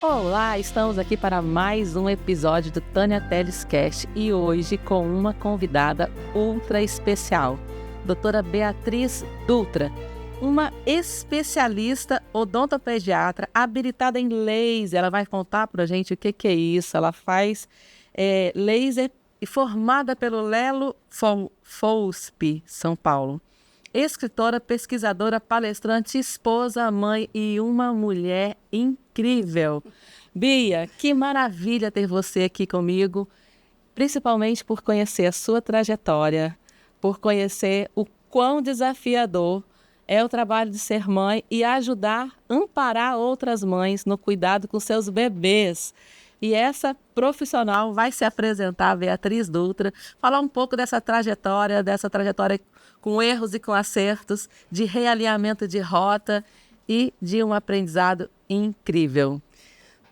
Olá, estamos aqui para mais um episódio do Tânia Teles Cast e hoje com uma convidada ultra especial, doutora Beatriz Dutra, uma especialista odontopediatra habilitada em laser. Ela vai contar para a gente o que é isso. Ela faz laser e formada pelo Lelo FOSP, São Paulo. Escritora, pesquisadora, palestrante, esposa, mãe e uma mulher incrível. Bia, que maravilha ter você aqui comigo, principalmente por conhecer a sua trajetória, por conhecer o quão desafiador é o trabalho de ser mãe e ajudar, amparar outras mães no cuidado com seus bebês. E essa profissional vai se apresentar, Beatriz Dutra, falar um pouco dessa trajetória com erros e com acertos, de realinhamento de rota e de um aprendizado incrível.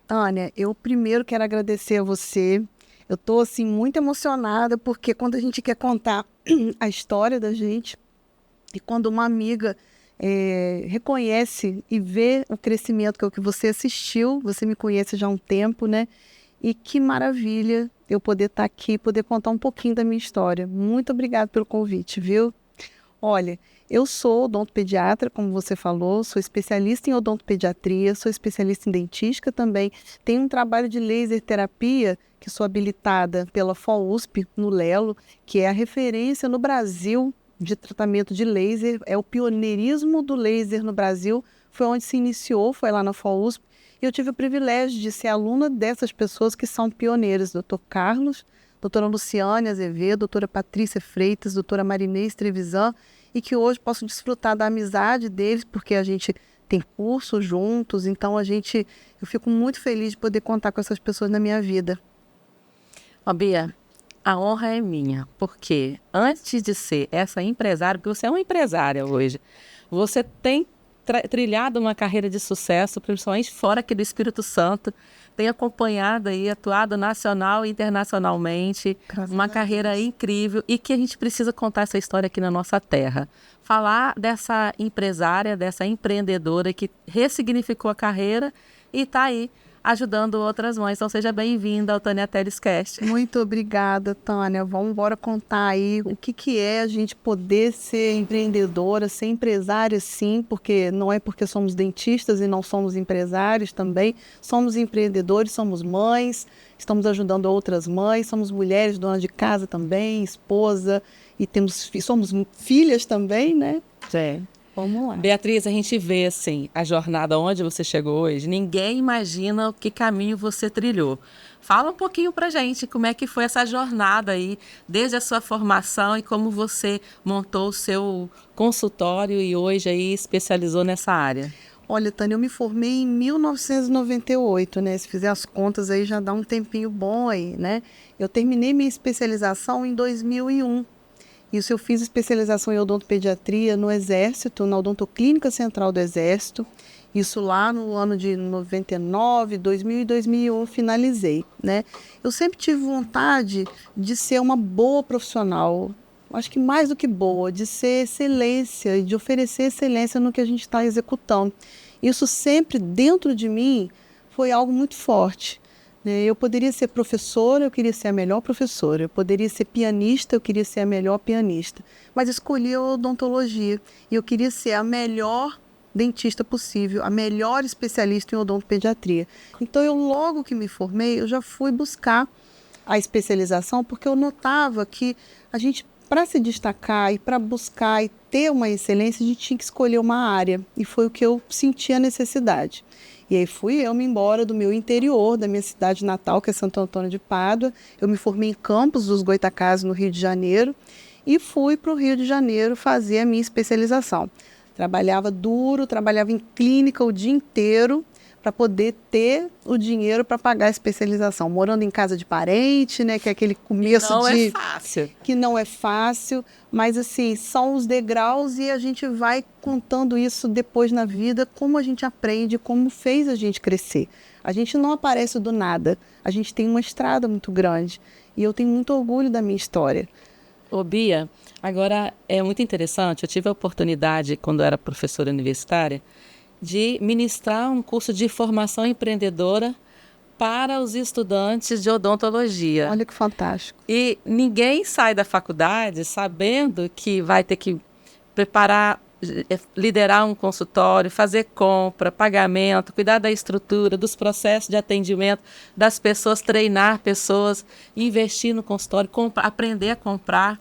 Tânia, eu primeiro quero agradecer a você. Eu estou assim, muito emocionada, porque quando a gente quer contar a história da gente, e quando uma amiga reconhece e vê o crescimento que é o que você assistiu, você me conhece já há um tempo, né? E que maravilha eu poder estar aqui, poder contar um pouquinho da minha história. Muito obrigada pelo convite, viu? Olha, eu sou odontopediatra, como você falou, sou especialista em odontopediatria, sou especialista em dentística também. Tenho um trabalho de laser terapia, que sou habilitada pela FOSP, no Lelo, que é a referência no Brasil de tratamento de laser. É o pioneirismo do laser no Brasil, foi onde se iniciou, foi lá na FOSP. E eu tive o privilégio de ser aluna dessas pessoas que são pioneiras, Dr. Carlos, doutora Luciane Azevedo, doutora Patrícia Freitas, doutora Marinês Trevisan, e que hoje posso desfrutar da amizade deles, porque a gente tem cursos juntos, então eu fico muito feliz de poder contar com essas pessoas na minha vida. Bia, a honra é minha, porque antes de ser essa empresária, porque você é uma empresária hoje, você tem trilhado uma carreira de sucesso, principalmente fora aqui do Espírito Santo, tem acompanhado e atuado nacional e internacionalmente, uma carreira incrível e que a gente precisa contar essa história aqui na nossa terra. Falar dessa empresária, dessa empreendedora que ressignificou a carreira e está aí ajudando outras mães. Então, seja bem-vinda ao Tânia Teles Cast. Muito obrigada, Tânia. Vamos embora contar aí o que é a gente poder ser empreendedora, ser empresária, sim, porque não é porque somos dentistas e não somos empresários também. Somos empreendedores, somos mães, estamos ajudando outras mães, somos mulheres, donas de casa também, esposa, e somos filhas também, né? Sim. Vamos lá. Beatriz, a gente vê assim, a jornada onde você chegou hoje, ninguém imagina o que caminho você trilhou. Fala um pouquinho pra gente como é que foi essa jornada aí, desde a sua formação e como você montou o seu consultório e hoje aí especializou nessa área. Olha, Tânia, eu me formei em 1998, né? Se fizer as contas aí já dá um tempinho bom aí, né? Eu terminei minha especialização em 2001. Isso eu fiz especialização em odontopediatria no Exército, na Odontoclínica Central do Exército. Isso lá no ano de 99, 2000 e 2001 finalizei, né? Eu sempre tive vontade de ser uma boa profissional, acho que mais do que boa, de ser excelência e de oferecer excelência no que a gente está executando. Isso sempre dentro de mim foi algo muito forte. Eu poderia ser professora, eu queria ser a melhor professora. Eu poderia ser pianista, eu queria ser a melhor pianista. Mas escolhi a odontologia e eu queria ser a melhor dentista possível, a melhor especialista em odontopediatria. Então, logo que me formei, eu já fui buscar a especialização, porque eu notava que a gente, para se destacar e para buscar e ter uma excelência, a gente tinha que escolher uma área. E foi o que eu senti a necessidade. E aí fui eu me embora do meu interior, da minha cidade natal, que é Santo Antônio de Pádua. Eu me formei em Campos dos Goytacazes, no Rio de Janeiro, e fui para o Rio de Janeiro fazer a minha especialização. Trabalhava duro, trabalhava em clínica o dia inteiro para poder ter o dinheiro para pagar a especialização. Morando em casa de parente, né, que é aquele começo Não é fácil. Que não é fácil, mas assim, são os degraus e a gente vai contando isso depois na vida, como a gente aprende, como fez a gente crescer. A gente não aparece do nada, a gente tem uma estrada muito grande e eu tenho muito orgulho da minha história. Ô Bia, agora é muito interessante, eu tive a oportunidade, quando eu era professora universitária, de ministrar um curso de formação empreendedora para os estudantes de odontologia. Olha que fantástico. E ninguém sai da faculdade sabendo que vai ter que preparar, liderar um consultório, fazer compra, pagamento, cuidar da estrutura, dos processos de atendimento, das pessoas, treinar pessoas, investir no consultório, aprender a comprar.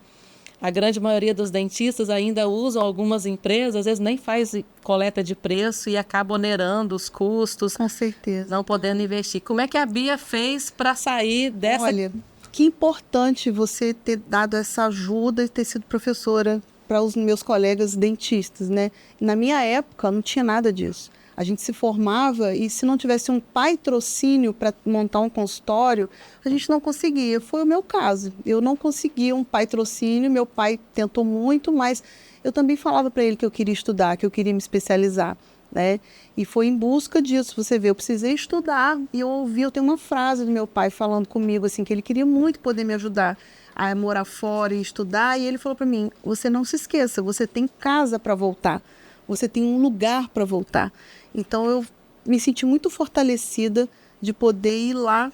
A grande maioria dos dentistas ainda usam algumas empresas, às vezes nem faz coleta de preço e acaba onerando os custos. Com certeza. Não podendo investir. Como é que a Bia fez para sair dessa... Olha, que importante você ter dado essa ajuda e ter sido professora para os meus colegas dentistas, né? Na minha época não tinha nada disso. A gente se formava e se não tivesse um patrocínio para montar um consultório, a gente não conseguia. Foi o meu caso. Eu não conseguia um patrocínio, meu pai tentou muito, mas eu também falava para ele que eu queria estudar, que eu queria me especializar, né? E foi em busca disso. Você vê, eu precisei estudar e eu tenho uma frase do meu pai falando comigo, assim, que ele queria muito poder me ajudar a morar fora e estudar, e ele falou para mim, você não se esqueça, você tem casa para voltar, você tem um lugar para voltar. Então eu me senti muito fortalecida de poder ir lá,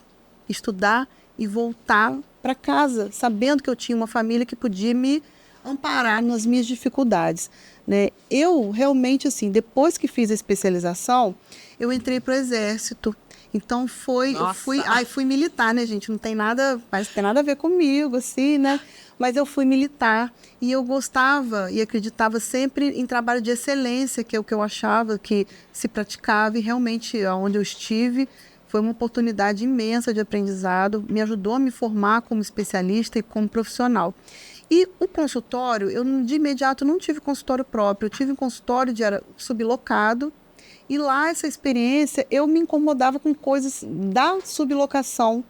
estudar e voltar para casa, sabendo que eu tinha uma família que podia me amparar nas minhas dificuldades, né? Eu realmente, assim, depois que fiz a especialização, eu entrei para o Exército. Então eu fui militar, né, gente? Não tem nada, mas tem nada a ver comigo, assim, né? Mas eu fui militar e eu gostava e acreditava sempre em trabalho de excelência, que é o que eu achava que se praticava, e realmente onde eu estive foi uma oportunidade imensa de aprendizado, me ajudou a me formar como especialista e como profissional. E o consultório, eu de imediato não tive consultório próprio, eu tive um consultório sublocado. E lá, essa experiência, eu me incomodava com coisas da sublocação,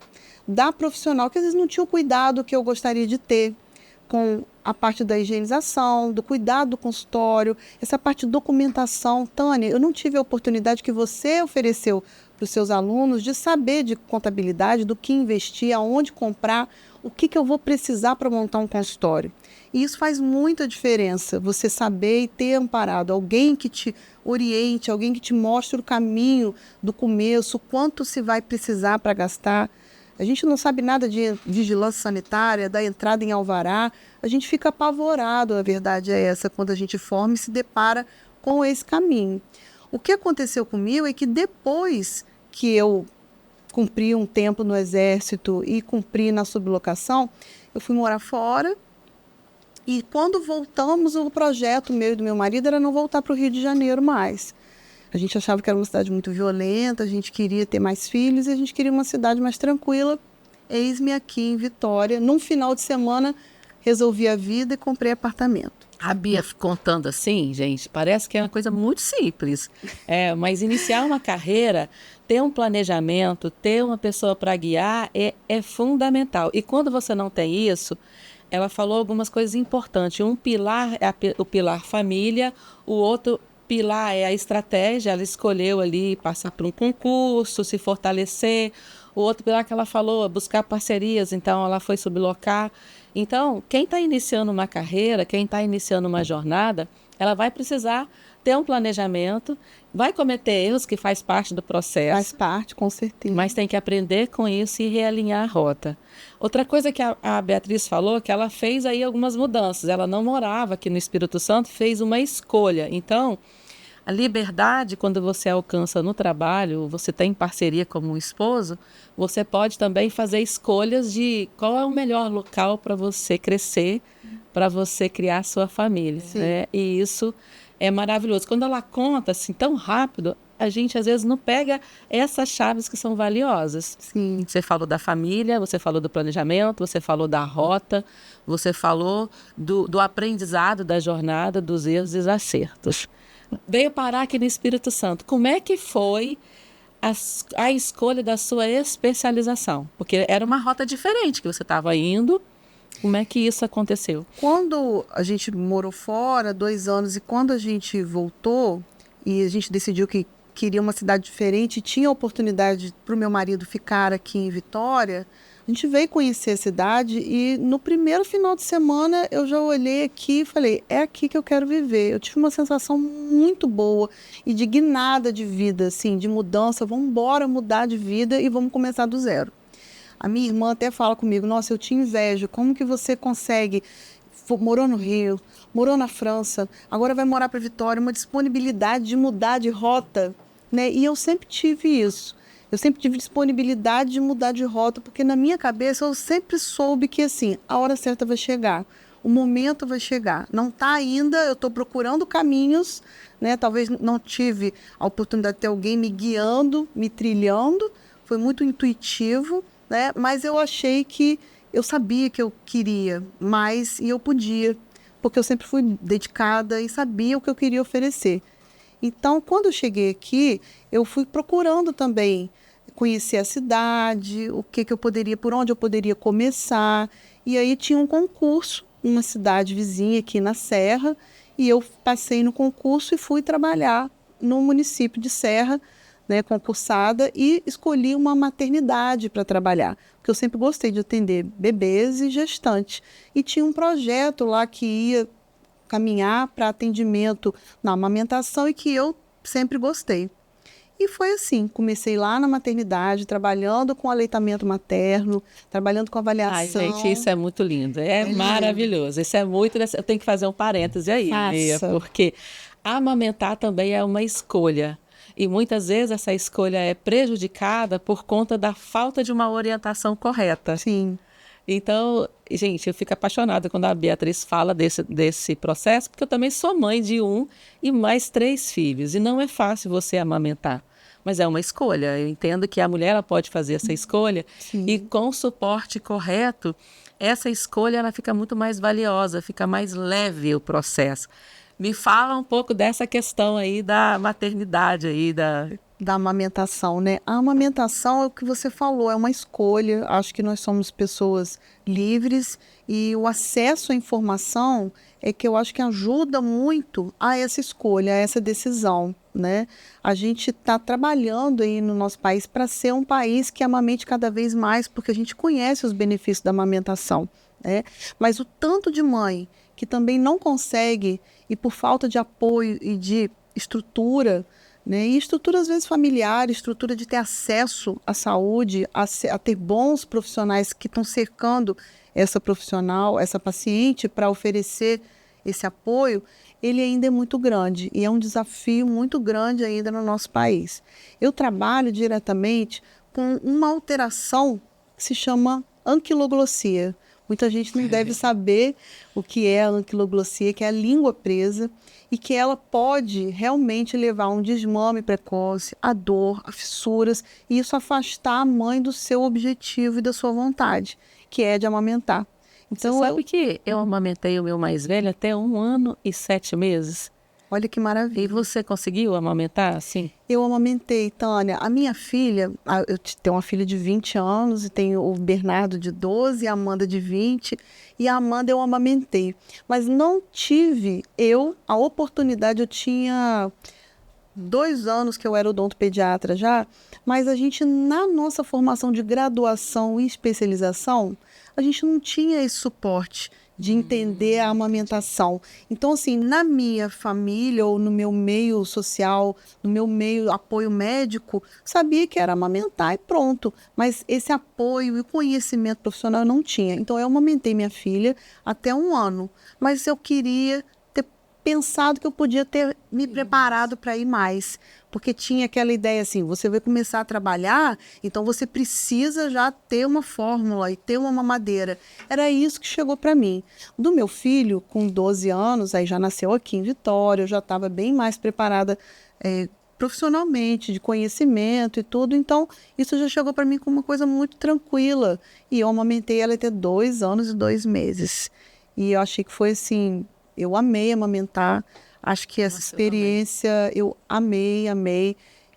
da profissional, que às vezes não tinha o cuidado que eu gostaria de ter com a parte da higienização, do cuidado do consultório, essa parte de documentação. Tânia, eu não tive a oportunidade que você ofereceu para os seus alunos de saber de contabilidade, do que investir, aonde comprar, o que eu vou precisar para montar um consultório. E isso faz muita diferença, você saber e ter amparado alguém que te oriente, alguém que te mostre o caminho do começo, quanto se vai precisar para gastar. A gente não sabe nada de vigilância sanitária, da entrada em alvará, a gente fica apavorado, a verdade é essa, quando a gente forma e se depara com esse caminho. O que aconteceu comigo é que depois que eu cumpri um tempo no Exército e cumpri na sublocação, eu fui morar fora. E quando voltamos, o projeto meu e do meu marido era não voltar para o Rio de Janeiro mais. A gente achava que era uma cidade muito violenta, a gente queria ter mais filhos e a gente queria uma cidade mais tranquila. Eis-me aqui em Vitória. Num final de semana, resolvi a vida e comprei apartamento. A Bia contando assim, gente, parece que é uma coisa muito simples. Mas iniciar uma carreira, ter um planejamento, ter uma pessoa para guiar é fundamental. E quando você não tem isso, ela falou algumas coisas importantes. Um pilar é o pilar família, o outro pilar é a estratégia. Ela escolheu ali passar por um concurso, se fortalecer. O outro pilar que ela falou é buscar parcerias, então ela foi sublocar. Então, quem está iniciando uma carreira, quem está iniciando uma jornada, ela vai precisar ter um planejamento, vai cometer erros, que faz parte do processo. Faz parte, com certeza. Mas tem que aprender com isso e realinhar a rota. Outra coisa que a Beatriz falou, que ela fez aí algumas mudanças. Ela não morava aqui no Espírito Santo, fez uma escolha. Então, a liberdade, quando você alcança no trabalho, você tem parceria como um esposo, você pode também fazer escolhas de qual é o melhor local para você crescer, para você criar sua família, né? E isso é maravilhoso. Quando ela conta assim tão rápido, a gente às vezes não pega essas chaves que são valiosas. Sim. Você falou da família, você falou do planejamento, você falou da rota, você falou do aprendizado da jornada, dos erros e dos acertos. Veio parar aqui no Espírito Santo. Como é que foi a escolha da sua especialização? Porque era uma rota diferente que você estava indo. Como é que isso aconteceu? Quando a gente morou fora, 2 anos, e quando a gente voltou, e a gente decidiu que queria uma cidade diferente, tinha a oportunidade para o meu marido ficar aqui em Vitória, a gente veio conhecer a cidade e no primeiro final de semana eu já olhei aqui e falei, é aqui que eu quero viver. Eu tive uma sensação muito boa e de guinada de vida, assim, de mudança. Vamos embora mudar de vida e vamos começar do zero. A minha irmã até fala comigo, nossa, eu te invejo, como que você consegue, morou no Rio, morou na França, agora vai morar para Vitória, uma disponibilidade de mudar de rota, né? E eu sempre tive isso. Eu sempre tive disponibilidade de mudar de rota, porque na minha cabeça eu sempre soube que, assim, a hora certa vai chegar, o momento vai chegar. Não está ainda, eu estou procurando caminhos, né? Talvez não tive a oportunidade de ter alguém me guiando, me trilhando, foi muito intuitivo, né? Mas eu achei que eu sabia que eu queria mais e eu podia, porque eu sempre fui dedicada e sabia o que eu queria oferecer. Então, quando eu cheguei aqui, eu fui procurando também conhecer a cidade, o que eu poderia, por onde eu poderia começar. E aí tinha um concurso, uma cidade vizinha aqui na Serra, e eu passei no concurso e fui trabalhar no município de Serra, né, concursada, e escolhi uma maternidade para trabalhar, porque eu sempre gostei de atender bebês e gestantes. E tinha um projeto lá que ia caminhar para atendimento na amamentação e que eu sempre gostei. E foi assim, comecei lá na maternidade, trabalhando com aleitamento materno, trabalhando com avaliação. Ai, gente, isso é muito lindo, é maravilhoso. Isso é muito... Eu tenho que fazer um parêntese aí, Mia, porque amamentar também é uma escolha. E muitas vezes essa escolha é prejudicada por conta da falta de uma orientação correta. Sim. Então, gente, eu fico apaixonada quando a Beatriz fala desse processo, porque eu também sou mãe de 1 e mais 3 filhos. E não é fácil você amamentar, mas é uma escolha. Eu entendo que a mulher ela pode fazer essa escolha. Sim. E com o suporte correto, essa escolha ela fica muito mais valiosa, fica mais leve o processo. Me fala um pouco dessa questão aí da maternidade aí, da amamentação, né? A amamentação é o que você falou, é uma escolha. Acho que nós somos pessoas livres e o acesso à informação é que eu acho que ajuda muito a essa escolha, a essa decisão, né? A gente está trabalhando aí no nosso país para ser um país que amamente cada vez mais, porque a gente conhece os benefícios da amamentação, né? Mas o tanto de mãe que também não consegue e por falta de apoio e de estrutura, né? E estrutura às vezes familiar, estrutura de ter acesso à saúde, a ter bons profissionais que estão cercando essa profissional, essa paciente para oferecer esse apoio, ele ainda é muito grande e é um desafio muito grande ainda no nosso país. Eu trabalho diretamente com uma alteração que se chama anquiloglossia. Muita gente não deve saber o que é a anquiloglossia, que é a língua presa, e que ela pode realmente levar a um desmame precoce, a dor, a fissuras, e isso afastar a mãe do seu objetivo e da sua vontade, que é de amamentar. Então, você sabe que eu amamentei o meu mais velho até 1 ano e 7 meses? Olha que maravilha. E você conseguiu amamentar assim? Eu amamentei, Tânia. A minha filha, eu tenho uma filha de 20 anos e tenho o Bernardo de 12 e a Amanda de 20. E a Amanda eu amamentei. Mas não tive a oportunidade, eu tinha 2 anos que eu era odontopediatra já, mas a gente, na nossa formação de graduação e especialização, a gente não tinha esse suporte de entender a amamentação. Então, assim, na minha família ou no meu meio social, no meu meio apoio médico, sabia que era amamentar e pronto. Mas esse apoio e conhecimento profissional eu não tinha. Então, eu amamentei minha filha até 1 ano. Mas eu queria ter pensado que eu podia ter me preparado para ir mais. Porque tinha aquela ideia assim, você vai começar a trabalhar, então você precisa já ter uma fórmula e ter uma mamadeira. Era isso que chegou para mim. Do meu filho, com 12 anos, aí já nasceu aqui em Vitória, eu já estava bem mais preparada profissionalmente, de conhecimento e tudo, então isso já chegou para mim como uma coisa muito tranquila. E eu amamentei ela até 2 anos e 2 meses. E eu achei que foi assim, eu amei amamentar. Acho que essa experiência eu amei.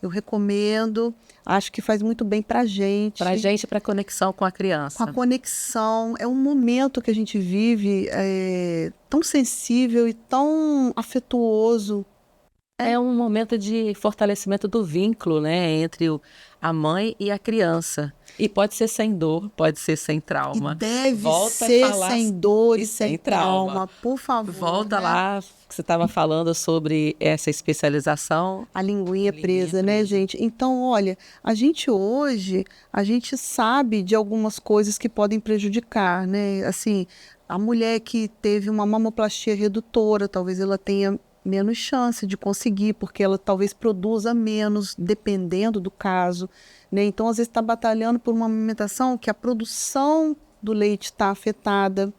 Eu recomendo. Acho que faz muito bem para a gente. Para a gente, para a conexão com a criança. Com a conexão. É um momento que a gente vive tão sensível e tão afetuoso É um momento de fortalecimento do vínculo, né, entre a mãe e a criança. E pode ser sem dor, pode ser sem trauma. E deve Volta a ser falar sem dor e sem sem trauma, por favor, Volta né? lá, que você estava falando sobre essa especialização. A linguinha Linguinha presa, né, presa. gente? Então, olha, a gente hoje, a gente sabe de algumas coisas que podem prejudicar, né? Assim, a mulher que teve uma mamoplastia redutora, talvez ela tenha menos chance de conseguir, porque ela talvez produza menos, dependendo do caso, né? Então, às vezes está batalhando por uma amamentação que a produção do leite está afetada.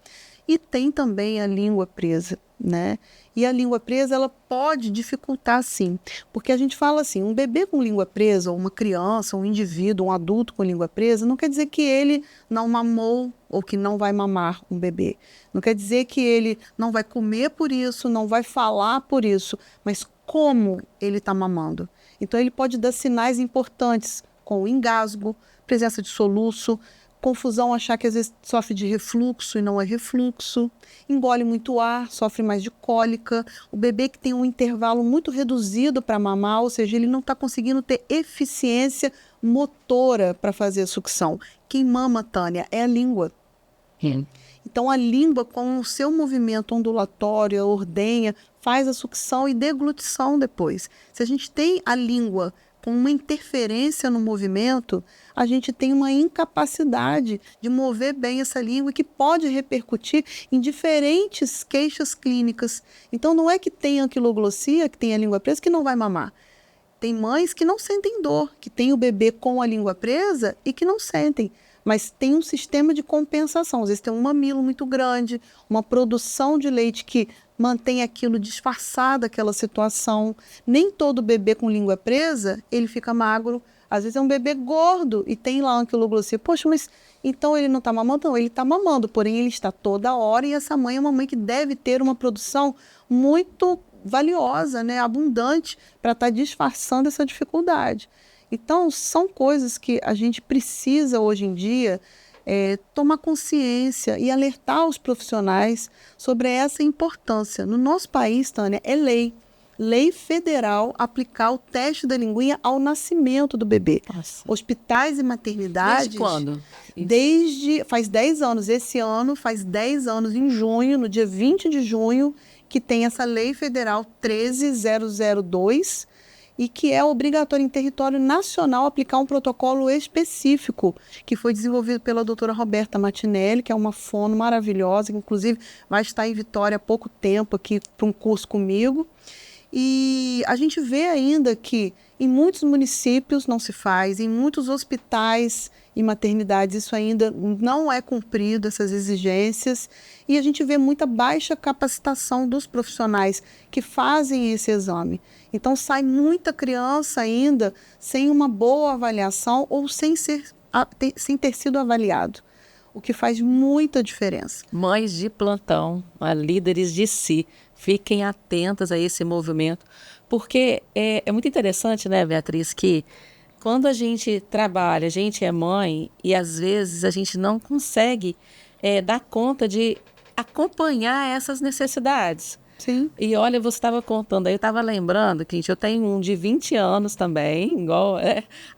E tem também a língua presa, né? E a língua presa, ela pode dificultar, sim. Porque a gente fala assim, um bebê com língua presa, ou uma criança, um indivíduo, um adulto com língua presa, não quer dizer que ele não mamou ou que não vai mamar um bebê. Não quer dizer que ele não vai comer por isso, não vai falar por isso, mas como ele está mamando. Então, ele pode dar sinais importantes, com engasgo, presença de soluço, confusão, achar que às vezes sofre de refluxo e não é refluxo, engole muito ar, sofre mais de cólica, o bebê que tem um intervalo muito reduzido para mamar, ou seja, ele não está conseguindo ter eficiência motora para fazer a sucção. Quem mama, Tânia, é a língua. Então, a língua, com o seu movimento ondulatório, a ordenha, faz a sucção e deglutição depois. Se a gente tem a língua com uma interferência no movimento, a gente tem uma incapacidade de mover bem essa língua que pode repercutir em diferentes queixas clínicas. Então, não é que tem anquiloglossia, que tem a língua presa, que não vai mamar. Tem mães que não sentem dor, que tem o bebê com a língua presa e que não sentem. Mas tem um sistema de compensação. Às vezes tem um mamilo muito grande, uma produção de leite que mantém aquilo disfarçado, aquela situação. Nem todo bebê com língua presa, ele fica magro. Às vezes é um bebê gordo e tem lá anquiloglossia. Poxa, mas então ele não está mamando? Não, ele está mamando, porém ele está toda hora e essa mãe é uma mãe que deve ter uma produção muito valiosa, né, abundante, para estar disfarçando essa dificuldade. Então, são coisas que a gente precisa hoje em dia tomar consciência e alertar os profissionais sobre essa importância. No nosso país, Tânia, é lei federal aplicar o teste da linguinha ao nascimento do bebê. Nossa. Hospitais e maternidades... Desde quando? Faz 10 anos. Esse ano faz 10 anos, em junho, no dia 20 de junho, que tem essa lei federal 13.002, e que é obrigatório em território nacional aplicar um protocolo específico, que foi desenvolvido pela doutora Roberta Martinelli, que é uma fono maravilhosa, que inclusive vai estar em Vitória há pouco tempo aqui para um curso comigo. E a gente vê ainda que em muitos municípios não se faz, em muitos hospitais e maternidades isso ainda não é cumprido, essas exigências, e a gente vê muita baixa capacitação dos profissionais que fazem esse exame. Então sai muita criança ainda sem uma boa avaliação ou sem ter sido avaliado, o que faz muita diferença. Mães de plantão, líderes de si, fiquem atentas a esse movimento, porque é muito interessante, né, Beatriz, que quando a gente trabalha, a gente é mãe e às vezes a gente não consegue dar conta de acompanhar essas necessidades. Sim. E olha, você estava contando aí, eu estava lembrando que eu tenho um de 20 anos também, igual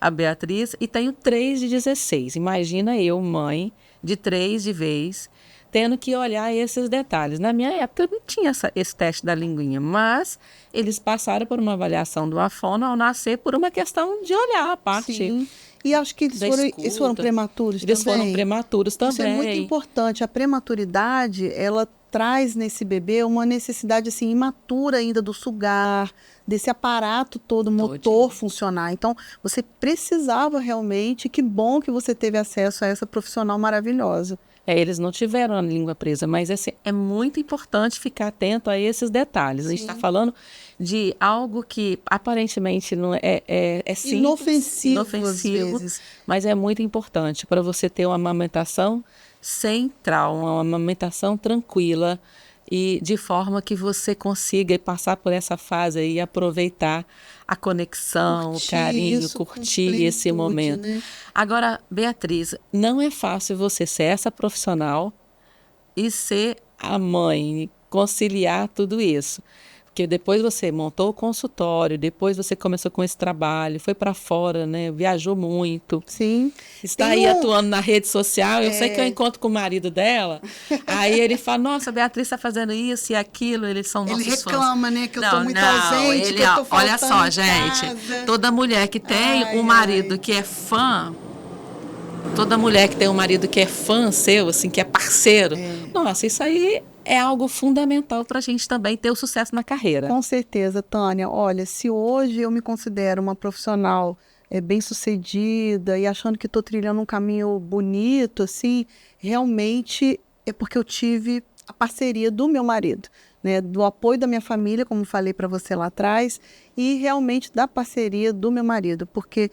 a Beatriz, e tenho 3 de 16. Imagina eu, mãe de 3 de vez, tendo que olhar esses detalhes. Na minha época, eu não tinha esse teste da linguinha, mas eles passaram por uma avaliação do fono ao nascer por uma questão de olhar a parte. Sim. E acho que eles foram prematuros também. Eles foram prematuros também. Isso é muito importante. A prematuridade, ela traz nesse bebê uma necessidade assim, imatura ainda do sugar, desse aparato todo motor funcionar. Então, você precisava realmente, que bom que você teve acesso a essa profissional maravilhosa. Eles não tiveram a língua presa, mas assim, é muito importante ficar atento a esses detalhes. A gente está falando de algo que aparentemente não é simples, inofensivo, às vezes. Mas é muito importante para você ter uma amamentação sem trauma, uma amamentação tranquila e de forma que você consiga passar por essa fase aí e aproveitar a conexão, o carinho, curtir esse momento. Né? Agora, Beatriz, não é fácil você ser essa profissional e ser a mãe, conciliar tudo isso. Porque depois você montou o consultório, depois você começou com esse trabalho, foi para fora, né? Viajou muito. Sim. Está aí atuando na rede social. Eu sei que eu encontro com o marido dela. Aí ele fala, nossa, a Beatriz está fazendo isso e aquilo. Eles são nossos fãs. Ele reclama, né? Que eu estou muito ausente, que eu estou faltando olha só, em gente. casa. Toda mulher que tem um marido que é fã... Toda mulher que tem um marido que é fã seu, assim, que é parceiro. Nossa, isso aí é algo fundamental para a gente também ter o sucesso na carreira. Com certeza, Tânia. Olha, se hoje eu me considero uma profissional bem-sucedida e achando que estou trilhando um caminho bonito, assim, realmente é porque eu tive a parceria do meu marido, né? Do apoio da minha família, como falei para você lá atrás, e realmente da parceria do meu marido, porque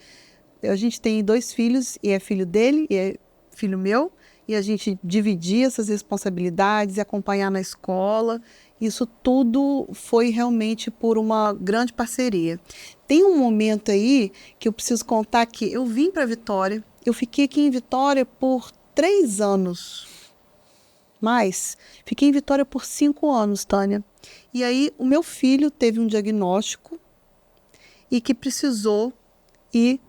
a gente tem 2 filhos, e é filho dele, e é filho meu, e a gente dividir essas responsabilidades e acompanhar na escola. Isso tudo foi realmente por uma grande parceria. Tem um momento aí que eu preciso contar que eu vim para Vitória, eu fiquei aqui em Vitória por 3 anos, mas fiquei em Vitória por 5 anos, Tânia. E aí o meu filho teve um diagnóstico e que precisou ir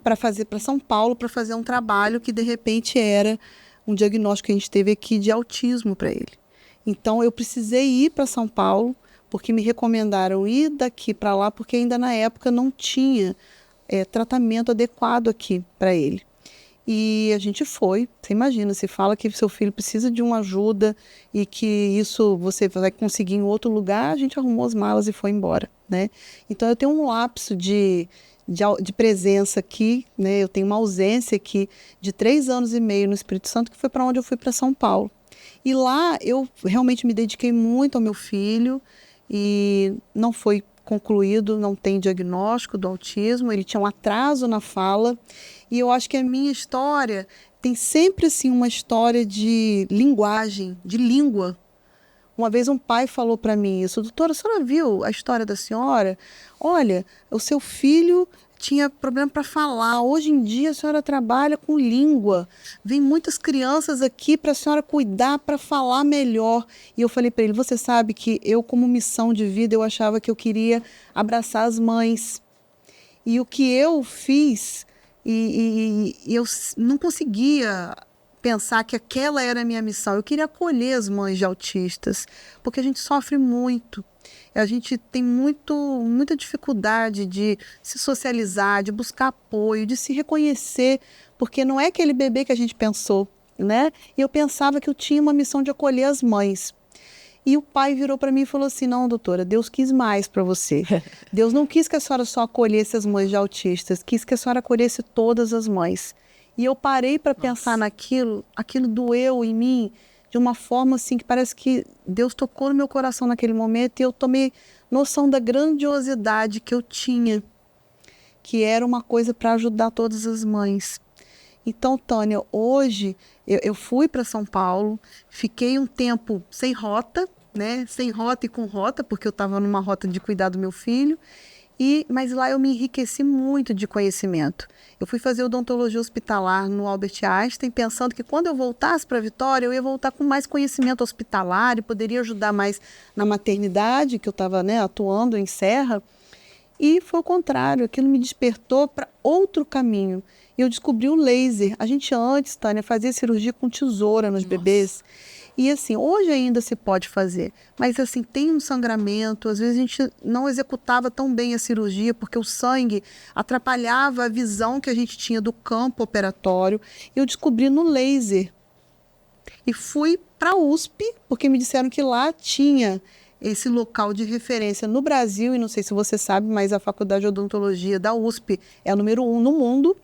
para São Paulo para fazer um trabalho que de repente era um diagnóstico que a gente teve aqui de autismo para ele. Então eu precisei ir para São Paulo porque me recomendaram ir daqui para lá porque ainda na época não tinha tratamento adequado aqui para ele. E a gente foi, você imagina, você fala que seu filho precisa de uma ajuda e que isso você vai conseguir em outro lugar, a gente arrumou as malas e foi embora, né? Então eu tenho um lapso de presença aqui, né? Eu tenho uma ausência aqui de 3 anos e meio no Espírito Santo, que foi para onde eu fui, para São Paulo. E lá eu realmente me dediquei muito ao meu filho e não foi concluído, não tem diagnóstico do autismo, ele tinha um atraso na fala. E eu acho que a minha história tem sempre assim uma história de linguagem, de língua. Uma vez um pai falou para mim isso: doutora, a senhora viu a história da senhora? Olha, o seu filho tinha problema para falar. Hoje em dia a senhora trabalha com língua. Vem muitas crianças aqui para a senhora cuidar, para falar melhor. E eu falei para ele: você sabe que eu, como missão de vida, eu achava que eu queria abraçar as mães. E o que eu fiz, eu não conseguia pensar que aquela era a minha missão. Eu queria acolher as mães de autistas, porque a gente sofre muito. A gente tem muita dificuldade de se socializar, de buscar apoio, de se reconhecer, porque não é aquele bebê que a gente pensou, né? E eu pensava que eu tinha uma missão de acolher as mães. E o pai virou para mim e falou assim: não, doutora, Deus quis mais para você. Deus não quis que a senhora só acolhesse as mães de autistas, quis que a senhora acolhesse todas as mães. E eu parei para pensar naquilo, aquilo doeu em mim de uma forma assim que parece que Deus tocou no meu coração naquele momento e eu tomei noção da grandiosidade que eu tinha, que era uma coisa para ajudar todas as mães. Então, Tânia, hoje eu fui para São Paulo, fiquei um tempo sem rota, né? Sem rota e com rota, porque eu estava numa rota de cuidar do meu filho. Mas lá eu me enriqueci muito de conhecimento. Eu fui fazer odontologia hospitalar no Albert Einstein, pensando que quando eu voltasse para Vitória, eu ia voltar com mais conhecimento hospitalar e poderia ajudar mais na maternidade, que eu estava, né, atuando em Serra. E foi o contrário, aquilo me despertou para outro caminho. Eu descobri o laser. A gente antes, Tânia, fazia cirurgia com tesoura nos bebês. E assim, hoje ainda se pode fazer, mas assim, tem um sangramento, às vezes a gente não executava tão bem a cirurgia, porque o sangue atrapalhava a visão que a gente tinha do campo operatório. Eu descobri no laser. E fui para a USP, porque me disseram que lá tinha esse local de referência no Brasil, e não sei se você sabe, mas a Faculdade de Odontologia da USP é a número 1 no mundo.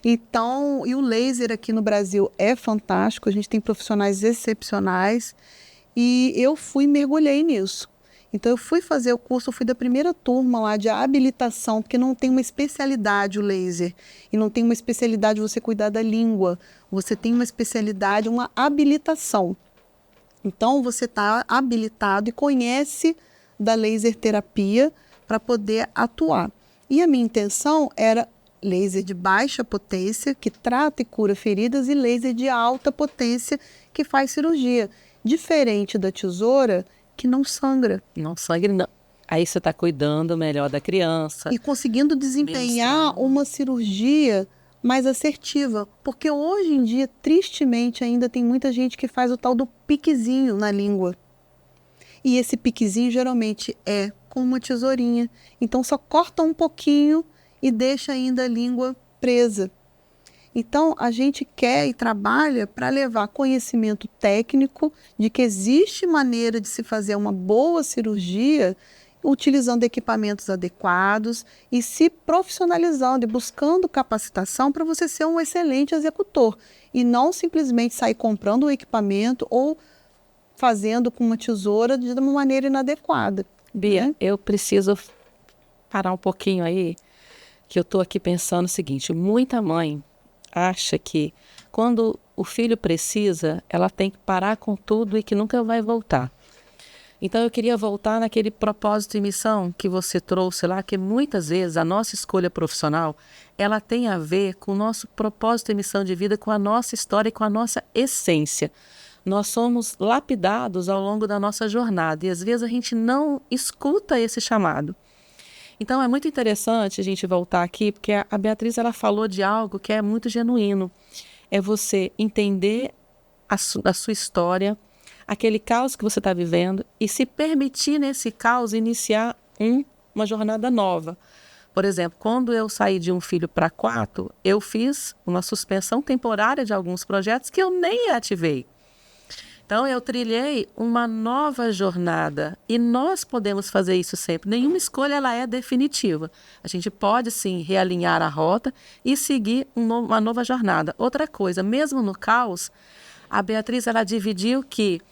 Então, e o laser aqui no Brasil é fantástico, a gente tem profissionais excepcionais e eu mergulhei nisso. Então eu fui fazer o curso, eu fui da primeira turma lá de habilitação, porque não tem uma especialidade o laser, e não tem uma especialidade você cuidar da língua, você tem uma especialidade, uma habilitação. Então você está habilitado e conhece da laser terapia para poder atuar. E a minha intenção era laser de baixa potência, que trata e cura feridas, e laser de alta potência, que faz cirurgia. Diferente da tesoura, que não sangra. Não sangue, não. Aí você está cuidando melhor da criança. E conseguindo desempenhar uma cirurgia mais assertiva. Porque hoje em dia, tristemente, ainda tem muita gente que faz o tal do piquezinho na língua. E esse piquezinho geralmente é com uma tesourinha. Então só corta um pouquinho e deixa ainda a língua presa. Então a gente quer e trabalha para levar conhecimento técnico de que existe maneira de se fazer uma boa cirurgia utilizando equipamentos adequados e se profissionalizando e buscando capacitação para você ser um excelente executor e não simplesmente sair comprando o equipamento ou fazendo com uma tesoura de uma maneira inadequada. Bia, eu preciso parar um pouquinho aí, que eu estou aqui pensando o seguinte, muita mãe acha que quando o filho precisa, ela tem que parar com tudo e que nunca vai voltar. Então eu queria voltar naquele propósito e missão que você trouxe lá, que muitas vezes a nossa escolha profissional, ela tem a ver com o nosso propósito e missão de vida, com a nossa história e com a nossa essência. Nós somos lapidados ao longo da nossa jornada e às vezes a gente não escuta esse chamado. Então é muito interessante a gente voltar aqui, porque a Beatriz ela falou de algo que é muito genuíno. É você entender a sua história, aquele caos que você está vivendo e se permitir nesse caos iniciar uma jornada nova. Por exemplo, quando eu saí de 1 filho para 4, eu fiz uma suspensão temporária de alguns projetos que eu nem ativei. Então, eu trilhei uma nova jornada e nós podemos fazer isso sempre. Nenhuma escolha ela é definitiva. A gente pode, sim, realinhar a rota e seguir uma nova jornada. Outra coisa, mesmo no caos, a Beatriz ela dividiu que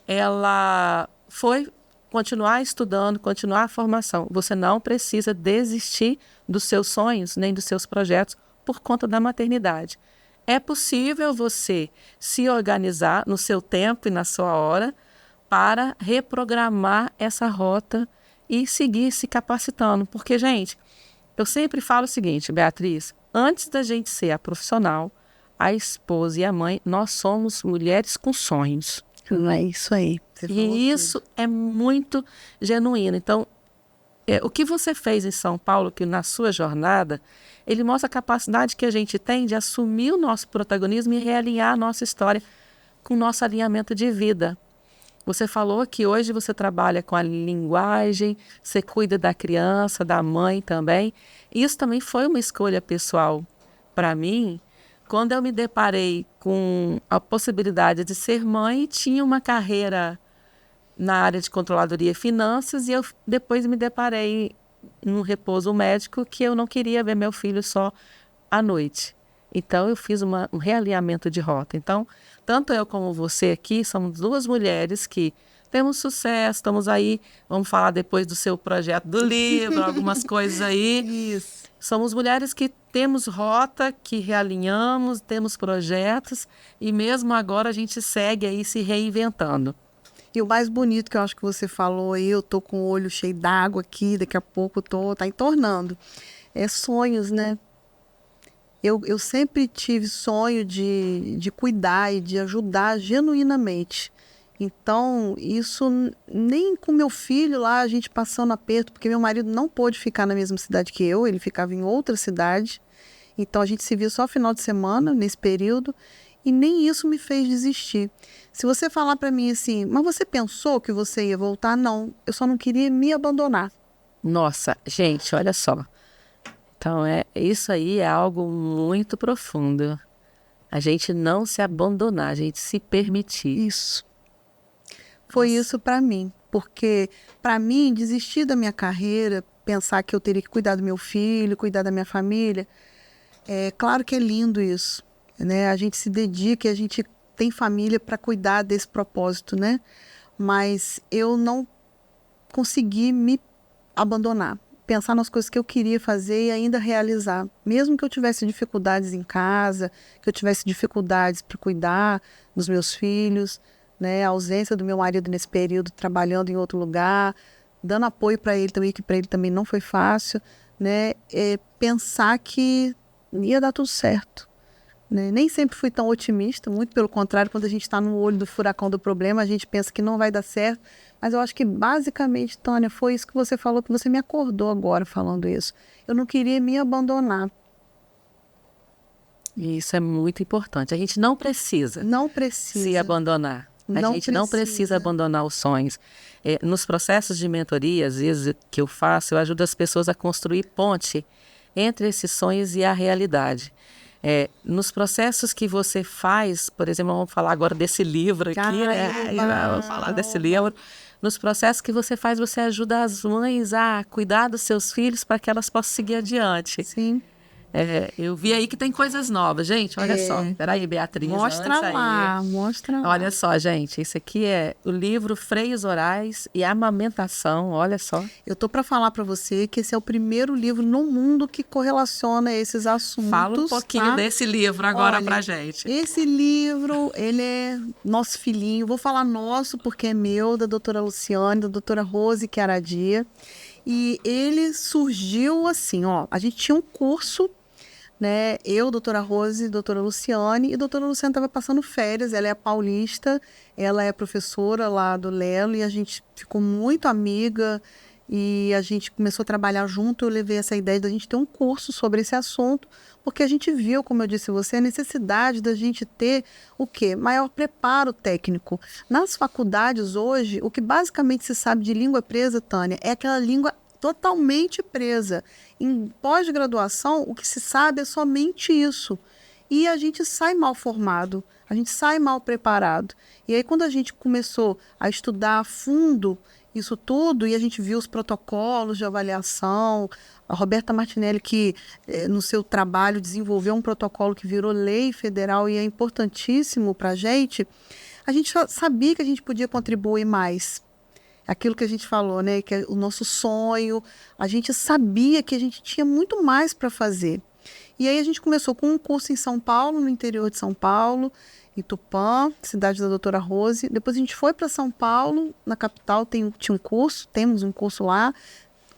ela foi continuar estudando, continuar a formação. Você não precisa desistir dos seus sonhos nem dos seus projetos por conta da maternidade. É possível você se organizar no seu tempo e na sua hora para reprogramar essa rota e seguir se capacitando. Porque, gente, eu sempre falo o seguinte, Beatriz, antes da gente ser a profissional, a esposa e a mãe, nós somos mulheres com sonhos. É isso aí. E isso é muito genuíno. Então, o que você fez em São Paulo, que na sua jornada, ele mostra a capacidade que a gente tem de assumir o nosso protagonismo e realinhar a nossa história com o nosso alinhamento de vida. Você falou que hoje você trabalha com a linguagem, você cuida da criança, da mãe também. Isso também foi uma escolha pessoal para mim, quando eu me deparei com a possibilidade de ser mãe, tinha uma carreira na área de controladoria e finanças e eu depois me deparei num repouso médico que eu não queria ver meu filho só à noite. Então eu fiz um realinhamento de rota. Então, tanto eu como você aqui somos duas mulheres que temos sucesso, estamos aí, vamos falar depois do seu projeto do livro, algumas coisas aí. Isso. Somos mulheres que temos rota, que realinhamos, temos projetos e mesmo agora a gente segue aí se reinventando. E o mais bonito que eu acho que você falou aí, eu tô com o olho cheio d'água aqui, daqui a pouco tá entornando. É sonhos, né? Eu sempre tive sonho de cuidar e de ajudar genuinamente. Então, isso nem com meu filho lá, a gente passando aperto, porque meu marido não pôde ficar na mesma cidade que eu, ele ficava em outra cidade. Então, a gente se viu só final de semana, nesse período, e nem isso me fez desistir. Se você falar para mim assim, mas você pensou que você ia voltar? Não, eu só não queria me abandonar. Nossa, gente, olha só. Então, isso aí é algo muito profundo. A gente não se abandonar, a gente se permitir. Isso. Foi isso para mim, porque para mim desistir da minha carreira, pensar que eu teria que cuidar do meu filho, cuidar da minha família, claro que é lindo isso, né? A gente se dedica, a gente tem família para cuidar desse propósito, né? Mas eu não consegui me abandonar, pensar nas coisas que eu queria fazer e ainda realizar, mesmo que eu tivesse dificuldades em casa, que eu tivesse dificuldades para cuidar dos meus filhos, né, a ausência do meu marido nesse período, trabalhando em outro lugar, dando apoio para ele também, que para ele também não foi fácil, né, pensar que ia dar tudo certo. Né? Nem sempre fui tão otimista, muito pelo contrário, quando a gente está no olho do furacão do problema, a gente pensa que não vai dar certo, Mas eu acho que basicamente, Tânia, foi isso que você falou, que você me acordou agora falando isso. Eu não queria me abandonar. E isso é muito importante. A gente não precisa Não se precisa. abandonar. A Não gente não precisa precisa. abandonar os sonhos. Nos processos de mentoria, às vezes, que eu faço, eu ajudo as pessoas a construir ponte entre esses sonhos e a realidade. Nos processos que você faz, por exemplo, vamos falar agora desse livro aqui, vamos falar desse livro. Nos processos que você faz, você ajuda as mães a cuidar dos seus filhos para que elas possam seguir adiante. Sim. Eu vi aí que tem coisas novas. Gente, olha só. Peraí, Beatriz. Mostra lá, mostra lá. Olha só, gente. Isso aqui é o livro Freios Orais e Amamentação. Olha só. Eu tô para falar para você que esse é o primeiro livro no mundo que correlaciona esses assuntos. Fala um pouquinho desse livro agora pra gente. Esse livro, ele é nosso filhinho. Vou falar nosso porque é meu, da doutora Luciane, da doutora Rose Chiaradia. E ele surgiu assim, a gente tinha um curso, né? Eu, doutora Rose, doutora Luciane, e doutora Luciane estava passando férias, ela é paulista, ela é professora lá do Lelo, e a gente ficou muito amiga, e a gente começou a trabalhar junto. Eu levei essa ideia da gente ter um curso sobre esse assunto, porque a gente viu, como eu disse a você, a necessidade da gente ter o quê? Maior preparo técnico. Nas faculdades hoje, o que basicamente se sabe de língua presa, Tânia, é aquela língua totalmente presa. Em pós-graduação, o que se sabe é somente isso. E a gente sai mal formado, a gente sai mal preparado. E aí, quando a gente começou a estudar a fundo isso tudo, e a gente viu os protocolos de avaliação, a Roberta Martinelli, que no seu trabalho desenvolveu um protocolo que virou lei federal e é importantíssimo para a gente sabia que a gente podia contribuir mais. Aquilo que a gente falou, né? Que é o nosso sonho. A gente sabia que a gente tinha muito mais para fazer. E aí a gente começou com um curso em São Paulo, no interior de São Paulo, em Tupã, cidade da doutora Rose. Depois a gente foi para São Paulo, na capital, tinha um curso, temos um curso lá.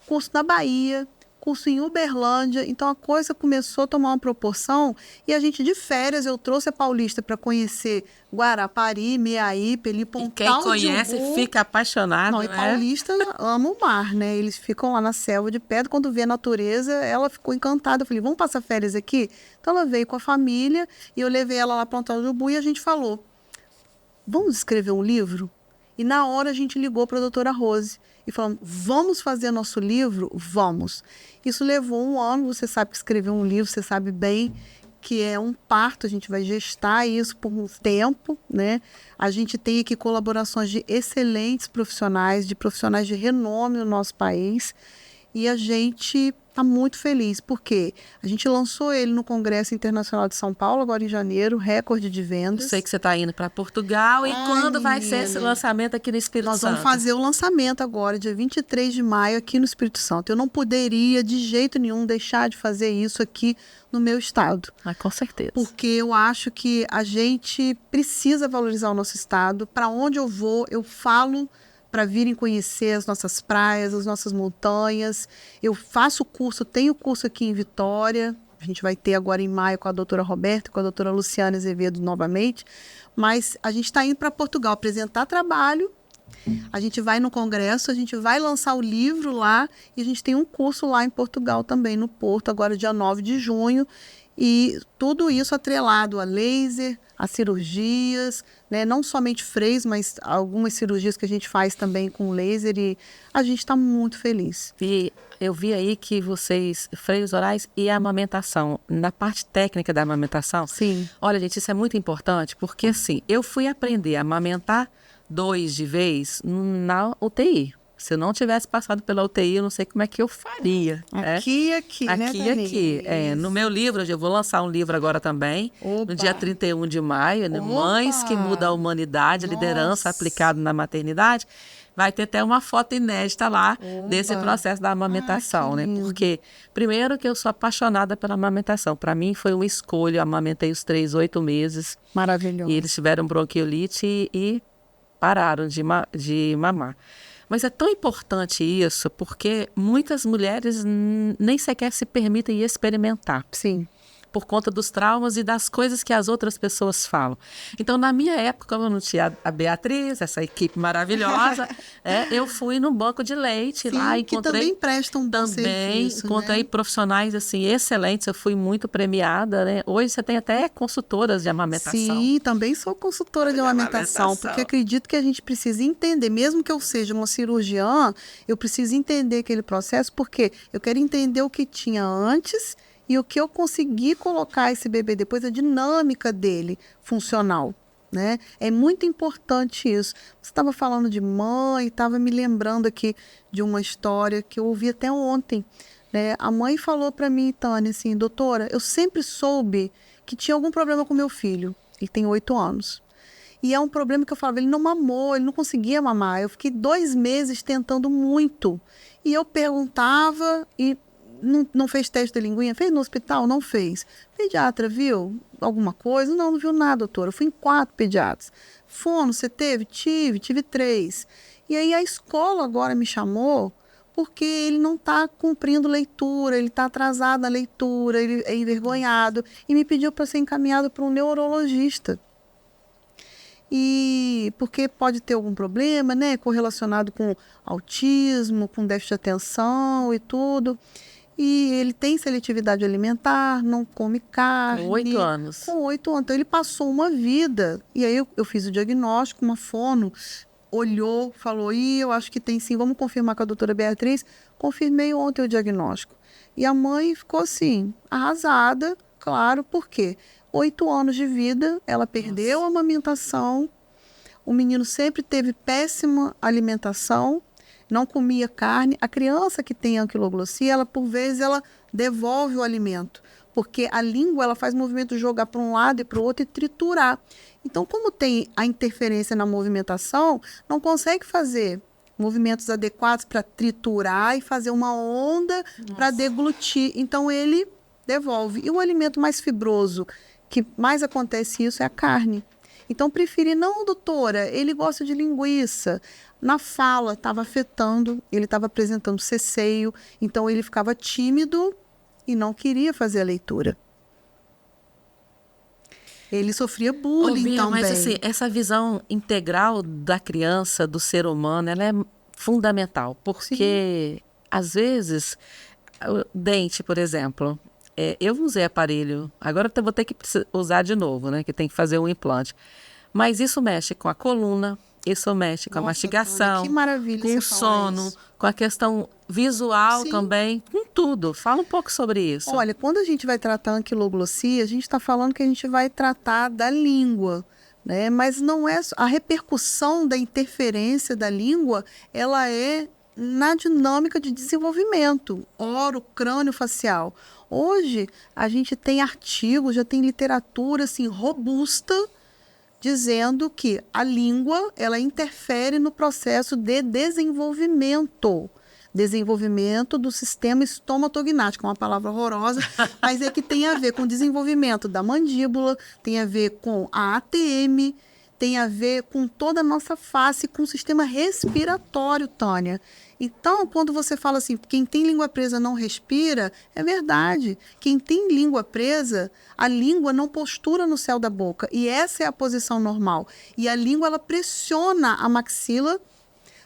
Curso na Bahia, curso em Uberlândia. Então a coisa começou a tomar uma proporção, e a gente de férias, eu trouxe a Paulista para conhecer Guarapari, Meaípe, ali, Pontal de Ubu. Quem conhece fica apaixonado. Não, e Paulista ama o mar, né? Eles ficam lá na selva de pedra, quando vê a natureza, ela ficou encantada. Eu falei, vamos passar férias aqui? Então ela veio com a família, e eu levei ela lá para Pontal de Ubu, e a gente falou, vamos escrever um livro? E na hora a gente ligou para a doutora Rose e falamos, vamos fazer nosso livro? Vamos. Isso levou 1 ano, você sabe que escrever um livro, você sabe bem que é um parto, a gente vai gestar isso por um tempo, né? A gente tem aqui colaborações de excelentes profissionais, de profissionais de renome no nosso país, e a gente está muito feliz, porque a gente lançou ele no Congresso Internacional de São Paulo, agora em janeiro, recorde de vendas. Eu sei que você está indo para Portugal. E quando vai ser esse lançamento aqui no Espírito Santo? Nós vamos fazer o lançamento agora, dia 23 de maio, aqui no Espírito Santo. Eu não poderia, de jeito nenhum, deixar de fazer isso aqui no meu estado. Com certeza. Porque eu acho que a gente precisa valorizar o nosso estado. Para onde eu vou, eu falo para virem conhecer as nossas praias, as nossas montanhas. Eu faço curso, tenho curso aqui em Vitória. A gente vai ter agora em maio com a doutora Roberta, com a doutora Luciana Azevedo novamente. Mas a gente está indo para Portugal apresentar trabalho. A gente vai no congresso, a gente vai lançar o livro lá, e a gente tem um curso lá em Portugal também, no Porto, agora dia 9 de junho. E tudo isso atrelado a laser, a cirurgias, né? Não somente freios, mas algumas cirurgias que a gente faz também com laser, e a gente está muito feliz. E eu vi aí que vocês, freios orais e amamentação, na parte técnica da amamentação. Sim. Olha, gente, isso é muito importante, porque assim, eu fui aprender a amamentar 2 de vez na UTI. Se eu não tivesse passado pela UTI, eu não sei como é que eu faria. Aqui, né, Aqui. No meu livro, eu vou lançar um livro agora também, no dia 31 de maio, né? Mães que Mudam a Humanidade, liderança aplicada na maternidade. Vai ter até uma foto inédita lá desse processo da amamentação, né? Porque, primeiro, que eu sou apaixonada pela amamentação. Para mim, foi uma escolha. Eu amamentei os 3, 8 meses. Maravilhoso. E eles tiveram bronquiolite e pararam de mamar. Mas é tão importante isso, porque muitas mulheres nem sequer se permitem experimentar. Sim. por conta dos traumas e das coisas que as outras pessoas falam. Então, na minha época, como eu não tinha a Beatriz, essa equipe maravilhosa, eu fui no banco de leite. Sim, lá que encontrei também prestam um bom serviço, encontrei né? profissionais assim excelentes. Eu fui muito premiada, né? Hoje você tem até consultoras de amamentação. Sim, também sou consultora de amamentação, porque acredito que a gente precisa entender, mesmo que eu seja uma cirurgiã, eu preciso entender aquele processo, porque eu quero entender o que tinha antes e o que eu consegui colocar esse bebê depois, a dinâmica dele funcional, né? É muito importante isso. Você estava falando de mãe, estava me lembrando aqui de uma história que eu ouvi até ontem, né? A mãe falou para mim, Tânia, assim, doutora, eu sempre soube que tinha algum problema com meu filho. Ele tem 8 anos. E é um problema que eu falava, ele não mamou, ele não conseguia mamar. Eu fiquei 2 meses tentando muito. E eu perguntava e não fez teste de linguinha? Fez no hospital? Não fez. Pediatra viu alguma coisa? Não viu nada, doutora. Eu fui em 4 pediatras. Fono, você teve? Tive 3. E aí a escola agora me chamou porque ele não está cumprindo leitura, ele está atrasado na leitura, ele é envergonhado, e me pediu para ser encaminhado para um neurologista. E porque pode ter algum problema, né, correlacionado com autismo, com déficit de atenção e tudo. E ele tem seletividade alimentar, não come carne. Com 8 anos. Com 8 anos. Então ele passou uma vida. E aí eu fiz o diagnóstico, uma fono, olhou, falou, eu acho que tem sim, vamos confirmar com a doutora Beatriz. Confirmei ontem o diagnóstico. E a mãe ficou assim, arrasada, claro, por quê? 8 anos de vida, ela perdeu a amamentação, o menino sempre teve péssima alimentação, não comia carne. A criança que tem anquiloglossia, ela por vezes ela devolve o alimento, porque a língua ela faz movimento de jogar para um lado e para o outro e triturar. Então, como tem a interferência na movimentação, não consegue fazer movimentos adequados para triturar e fazer uma onda para deglutir. Então, ele devolve. E o alimento mais fibroso, que mais acontece isso, é a carne. Então, preferi, não, doutora, ele gosta de linguiça. Na fala, estava afetando, ele estava apresentando ceceio, então ele ficava tímido e não queria fazer a leitura. Ele sofria bullying também. Mas assim, essa visão integral da criança, do ser humano, ela é fundamental. Porque, às vezes, o dente, por exemplo, eu usei aparelho, agora eu vou ter que usar de novo, né? Que tem que fazer um implante. Mas isso mexe com a coluna, isso mexe com a mastigação, Tânia, que maravilha, com o sono, com a questão visual também, com tudo. Fala um pouco sobre isso. Olha, quando a gente vai tratar anquiloglossia, a gente está falando que a gente vai tratar da língua, né? Mas não é a repercussão da interferência da língua, ela é na dinâmica de desenvolvimento, oro-crânio-facial. Hoje, a gente tem artigos, já tem literatura assim, robusta, dizendo que a língua ela interfere no processo de desenvolvimento do sistema estomatognático, uma palavra horrorosa, mas é que tem a ver com o desenvolvimento da mandíbula, tem a ver com a ATM, tem a ver com toda a nossa face, com o sistema respiratório, Tânia. Então, quando você fala assim, quem tem língua presa não respira, é verdade. Quem tem língua presa, a língua não postura no céu da boca. E essa é a posição normal. E a língua, ela pressiona a maxila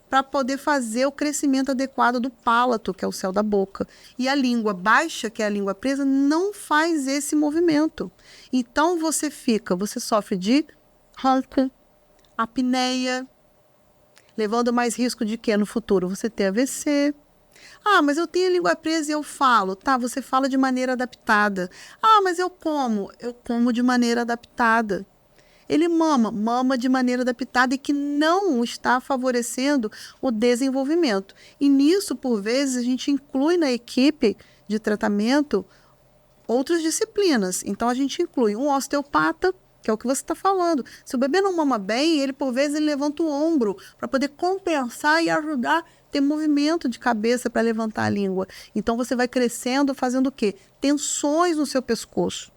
para poder fazer o crescimento adequado do palato, que é o céu da boca. E a língua baixa, que é a língua presa, não faz esse movimento. Então, você sofre de ronca, apneia, levando mais risco de que no futuro você ter AVC. Ah, mas eu tenho a língua presa e eu falo. Tá, você fala de maneira adaptada. Ah, mas eu como de maneira adaptada. Ele mama de maneira adaptada e que não está favorecendo o desenvolvimento. E nisso, por vezes, a gente inclui na equipe de tratamento outras disciplinas. Então, a gente inclui um osteopata, que é o que você está falando. Se o bebê não mama bem, ele, por vezes, ele levanta o ombro para poder compensar e ajudar a ter movimento de cabeça para levantar a língua. Então, você vai crescendo, fazendo o quê? Tensões no seu pescoço.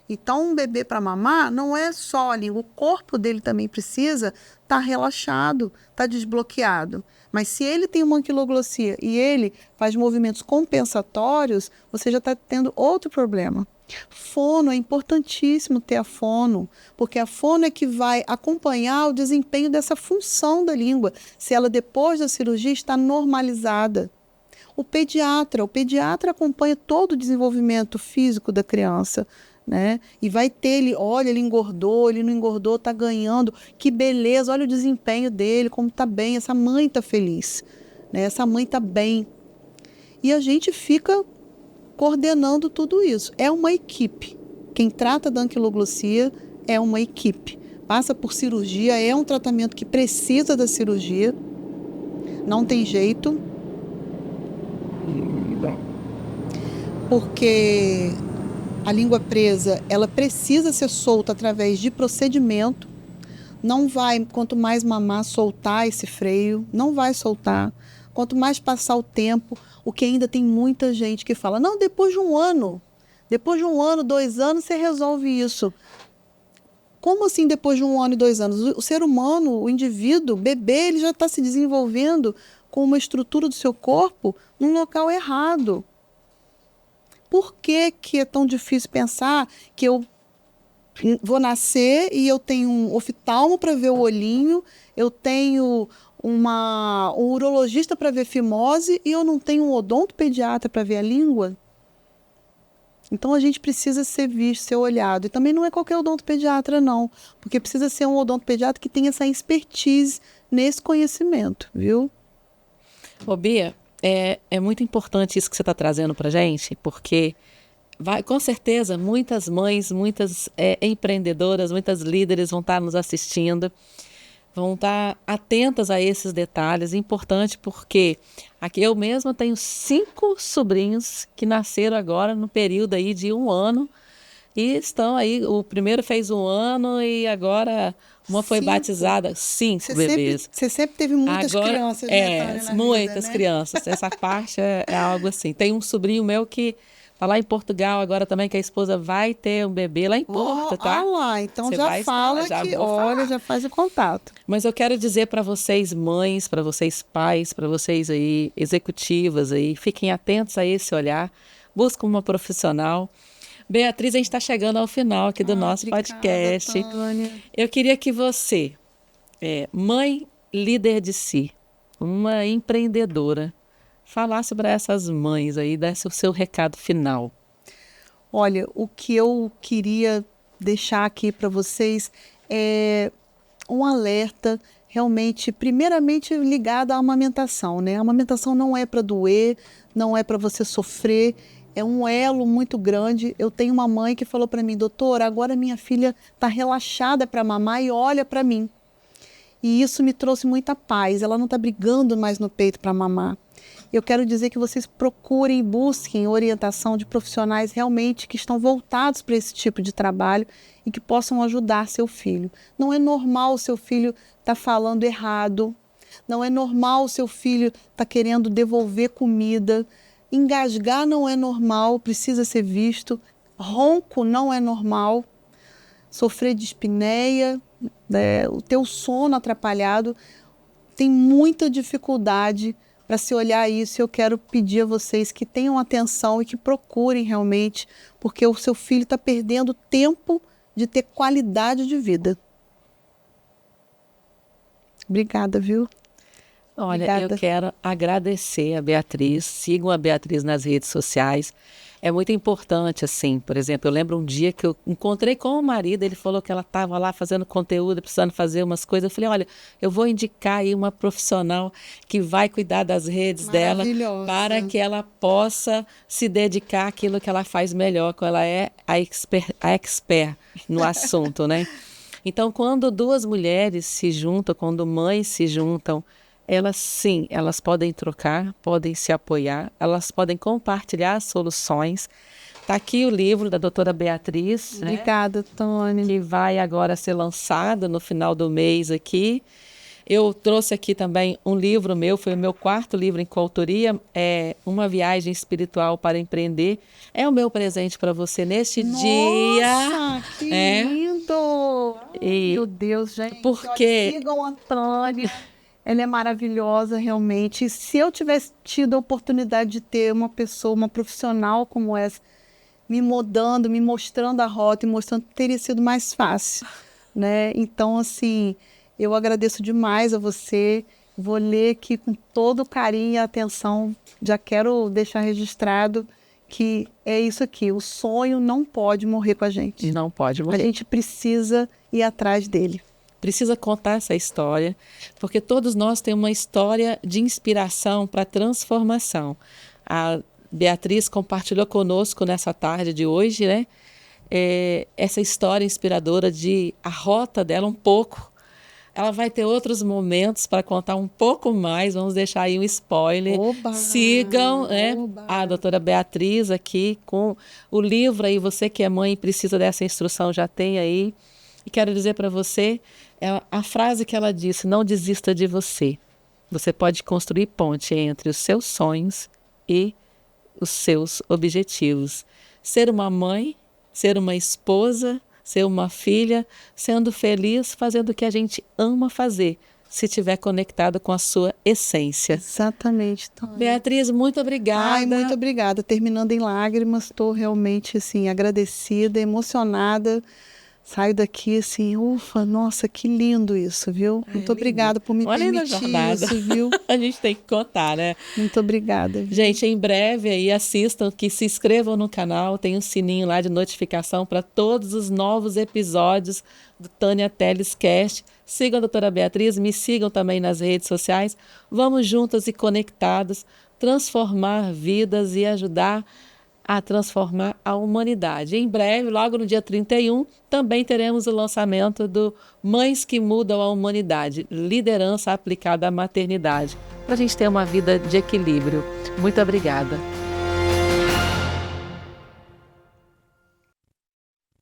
Então, um bebê para mamar não é só a língua, o corpo dele também precisa estar relaxado, estar desbloqueado. Mas se ele tem uma anquiloglossia e ele faz movimentos compensatórios, você já está tendo outro problema. Fono, é importantíssimo ter a fono, porque a fono é que vai acompanhar o desempenho dessa função da língua, se ela depois da cirurgia está normalizada. O pediatra acompanha todo o desenvolvimento físico da criança, né? E vai ter ele, olha, ele engordou, ele não engordou, está ganhando, que beleza, olha o desempenho dele, como está bem, essa mãe está feliz, né? Essa mãe está bem. E a gente fica coordenando tudo isso. É uma equipe. Quem trata da anquiloglossia é uma equipe. Passa por cirurgia, é um tratamento que precisa da cirurgia. Não tem jeito. Porque a língua presa, ela precisa ser solta através de procedimento. Não vai, quanto mais mamar, soltar esse freio. Não vai soltar. Quanto mais passar o tempo, o que ainda tem muita gente que fala, não, depois de 2 anos, 2 anos, você resolve isso. Como assim depois de 1 ano e 2 anos? O ser humano, o indivíduo, o bebê, ele já está se desenvolvendo com uma estrutura do seu corpo num local errado. Por que que é tão difícil pensar que eu vou nascer e eu tenho um oftalmo para ver o olhinho, eu tenho um urologista para ver fimose e eu não tenho um odontopediatra para ver a língua? Então a gente precisa ser visto, ser olhado. E também não é qualquer odontopediatra, não, porque precisa ser um odontopediatra que tenha essa expertise nesse conhecimento, viu? Ô, Bia, é muito importante isso que você está trazendo para a gente, porque com certeza muitas mães, muitas empreendedoras, muitas líderes vão estar nos assistindo, vão estar atentas a esses detalhes. Importante porque aqui eu mesma tenho 5 sobrinhos que nasceram agora no período aí de 1 ano e estão aí, o primeiro fez 1 ano e agora uma foi 5. batizada, 5 bebês. Você sempre teve muitas Agora, crianças, né, Tânia, na muitas vida, né? crianças. Essa parte é algo assim. Tem um sobrinho meu que tá lá em Portugal agora também, que a esposa vai ter um bebê lá em Porto, tá? Ah lá, então Você já vai fala estar, que, já vou olha, falar. já faz o contato. Mas eu quero dizer para vocês mães, para vocês pais, para vocês aí executivas aí, fiquem atentos a esse olhar, busquem uma profissional. Beatriz, a gente está chegando ao final aqui do nosso Obrigada, podcast. Tânia. Eu queria que você, mãe líder de si, uma empreendedora, falasse para essas mães aí, desse o seu recado final. Olha, o que eu queria deixar aqui para vocês é um alerta realmente, primeiramente ligado à amamentação, né? A amamentação não é para doer, não é para você sofrer, é um elo muito grande. Eu tenho uma mãe que falou para mim, doutora, agora minha filha está relaxada para mamar e olha para mim. E isso me trouxe muita paz, ela não está brigando mais no peito para mamar. Eu quero dizer que vocês procurem e busquem orientação de profissionais realmente que estão voltados para esse tipo de trabalho e que possam ajudar seu filho. Não é normal o seu filho estar falando errado, não é normal o seu filho estar querendo devolver comida, engasgar não é normal, precisa ser visto, ronco não é normal, sofrer de dispneia, o teu sono atrapalhado, tem muita dificuldade para se olhar isso. Eu quero pedir a vocês que tenham atenção e que procurem realmente, porque o seu filho está perdendo tempo de ter qualidade de vida. Obrigada, viu? Olha, Obrigada. Eu quero agradecer a Beatriz, sigam a Beatriz nas redes sociais. É muito importante, assim, por exemplo, eu lembro um dia que eu encontrei com o marido, ele falou que ela estava lá fazendo conteúdo, precisando fazer umas coisas. Eu falei, olha, eu vou indicar aí uma profissional que vai cuidar das redes dela para que ela possa se dedicar àquilo que ela faz melhor, que ela é a expert no assunto, né? Então, quando 2 mulheres se juntam, quando mães se juntam, elas sim, elas podem trocar, podem se apoiar, elas podem compartilhar soluções. Está aqui o livro da doutora Beatriz, Obrigada, Tânia. Que vai agora ser lançado no final do mês aqui. Eu trouxe aqui também um livro meu, foi o meu 4º livro em coautoria, Uma Viagem Espiritual para Empreender. É o meu presente para você neste dia. Nossa, que lindo! Meu Deus, gente. Porque... Olha, sigam a Tânia. Ela é maravilhosa, realmente. E se eu tivesse tido a oportunidade de ter uma pessoa, uma profissional como essa, me mudando, me mostrando a rota e mostrando que teria sido mais fácil, né? Então, assim, eu agradeço demais a você. Vou ler aqui com todo o carinho e atenção. Já quero deixar registrado que é isso aqui. O sonho não pode morrer com a gente. Não pode A morrer. gente precisa ir atrás dele. Precisa contar essa história, porque todos nós temos uma história de inspiração para transformação. A Beatriz compartilhou conosco nessa tarde de hoje, né? Essa história inspiradora de a rota dela um pouco. Ela vai ter outros momentos para contar um pouco mais, vamos deixar aí um spoiler. Oba! Sigam, né, Oba! a doutora Beatriz aqui com o livro aí, você que é mãe e precisa dessa instrução, já tem aí. E quero dizer para você, a frase que ela disse, não desista de você. Você pode construir ponte entre os seus sonhos e os seus objetivos. Ser uma mãe, ser uma esposa, ser uma filha, sendo feliz, fazendo o que a gente ama fazer, se estiver conectado com a sua essência. Exatamente, Tânia. Beatriz, muito obrigada. Ai, muito obrigada. Terminando em lágrimas, estou realmente assim, agradecida, emocionada. Saio daqui assim, ufa, nossa, que lindo isso, viu? Muito obrigada por me permitir isso, viu? A gente tem que contar, né? Muito obrigada. Viu? Gente, em breve aí assistam, que se inscrevam no canal, tem um sininho lá de notificação para todos os novos episódios do Tânia Teles Cast. Sigam a doutora Beatriz, me sigam também nas redes sociais. Vamos juntas e conectados transformar vidas e ajudar a transformar a humanidade. Em breve, logo no dia 31, também teremos o lançamento do Mães que Mudam a Humanidade, liderança aplicada à maternidade, para a gente ter uma vida de equilíbrio. Muito obrigada.